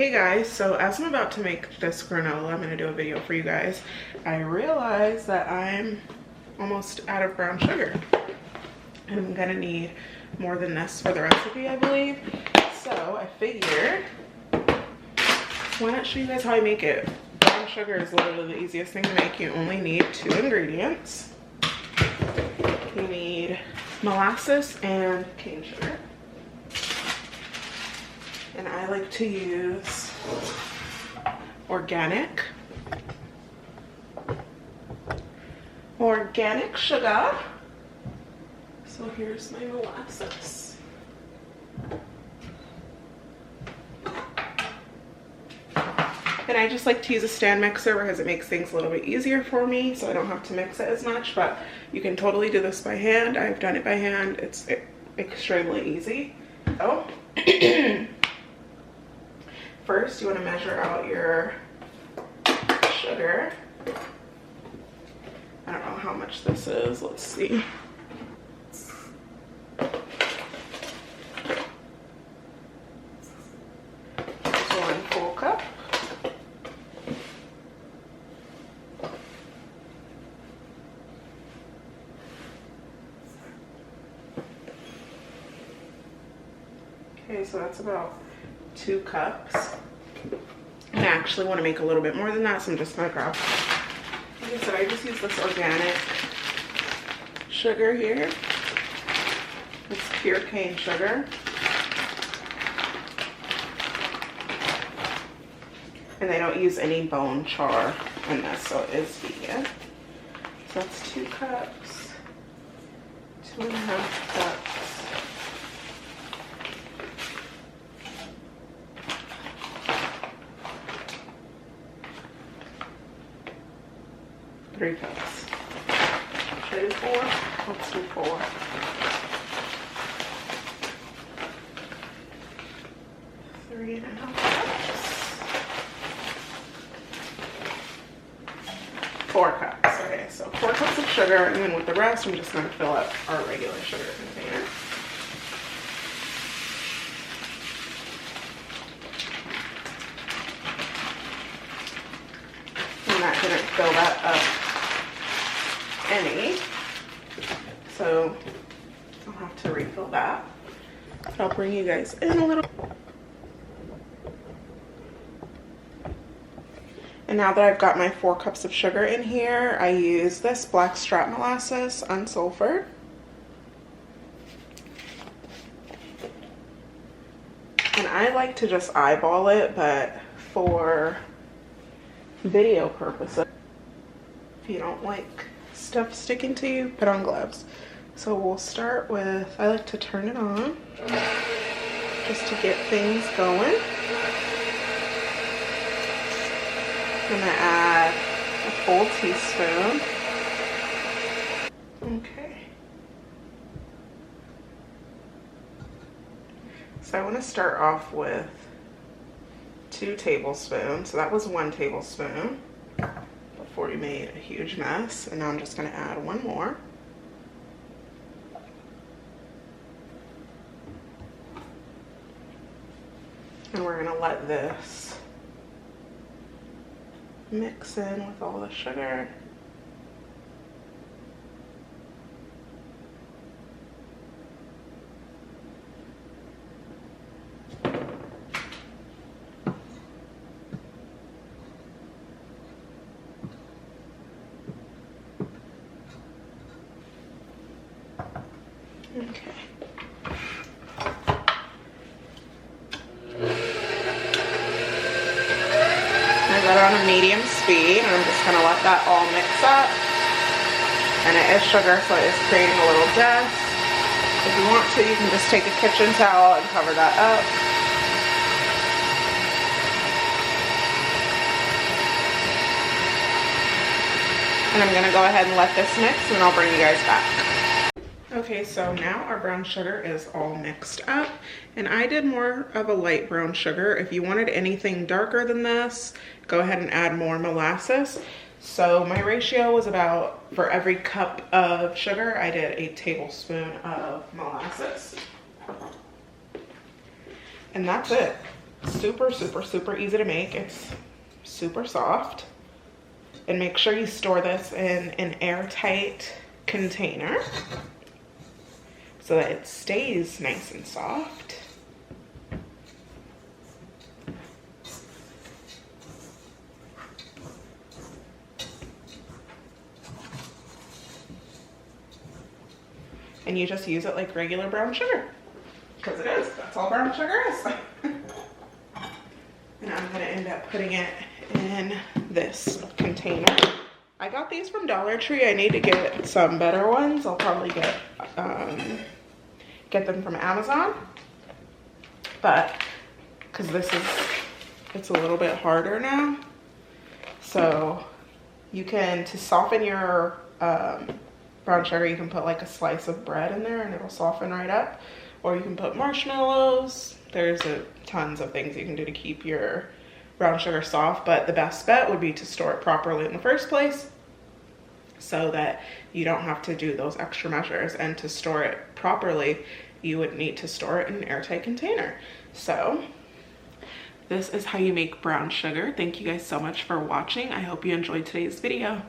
Hey guys, so as I'm about to make this granola, I'm going to do a video for you guys. I realized that I'm almost out of brown sugar. And I'm going to need more than this for the recipe, I believe. So I figured, why not show you guys how I make it? Brown sugar is literally the easiest thing to make. You only need 2 ingredients. You need molasses and cane sugar. And I like to use organic sugar. So here's my molasses. And I just like to use a stand mixer because it makes things a little bit easier for me, so I don't have to mix it as much, but you can totally do this by hand. I've done it by hand. It's extremely easy. So first, you want to measure out your sugar. I don't know how much this is. Let's see. It's 1 full cup. Okay, so that's about 2 cups. I actually want to make a little bit more than that, so I'm just gonna grab, like I said, I just use this organic sugar here. It's pure cane sugar. And they don't use any bone char in this, so it is vegan. So that's 2 cups, 2.5 cups. 3 cups. Should I do 4? Let's do 4. 3.5 cups. 4 cups. Okay, so 4 cups of sugar, and then with the rest, I'm just going to fill up our regular sugar container. And that didn't fill that up any, so I'll have to refill that. But I'll bring you guys in a little. And now that I've got my 4 cups of sugar in here, I use this blackstrap molasses unsulfured. And I like to just eyeball it, but for video purposes, if you don't like stuff sticking to you, put on gloves. So we'll start with, I like to turn it on just to get things going. I'm gonna add a full teaspoon. Okay. So I want to start off with 2 tablespoons. So that was 1 tablespoon before we made a huge mess. And now I'm just going to add 1 more. And we're going to let this mix in with all the sugar. Okay. I got it on a medium speed, and I'm just going to let that all mix up. And it is sugar, so it is creating a little dust. If you want to, you can just take a kitchen towel and cover that up. And I'm going to go ahead and let this mix, and I'll bring you guys back. Okay, so now our brown sugar is all mixed up, and I did more of a light brown sugar. If you wanted anything darker than this, go ahead and add more molasses. So my ratio was about, for every cup of sugar, I did a tablespoon of molasses. And that's it. super, super, super easy to make. It's super soft. And make sure you store this in an airtight container so that it stays nice and soft. And you just use it like regular brown sugar, because it is. That's all brown sugar is. And I'm gonna end up putting it in this container. I got these from Dollar Tree. I need to get some better ones. I'll probably get them from Amazon. But because it's a little bit harder now. So you can, to soften your brown sugar, you can put like a slice of bread in there and it'll soften right up. Or you can put marshmallows. There's tons of things you can do to keep your brown sugar soft, but the best bet would be to store it properly in the first place so that you don't have to do those extra measures. And to store it properly, you would need to store it in an airtight container. So this is how you make brown sugar. Thank you guys so much for watching. I hope you enjoyed today's video.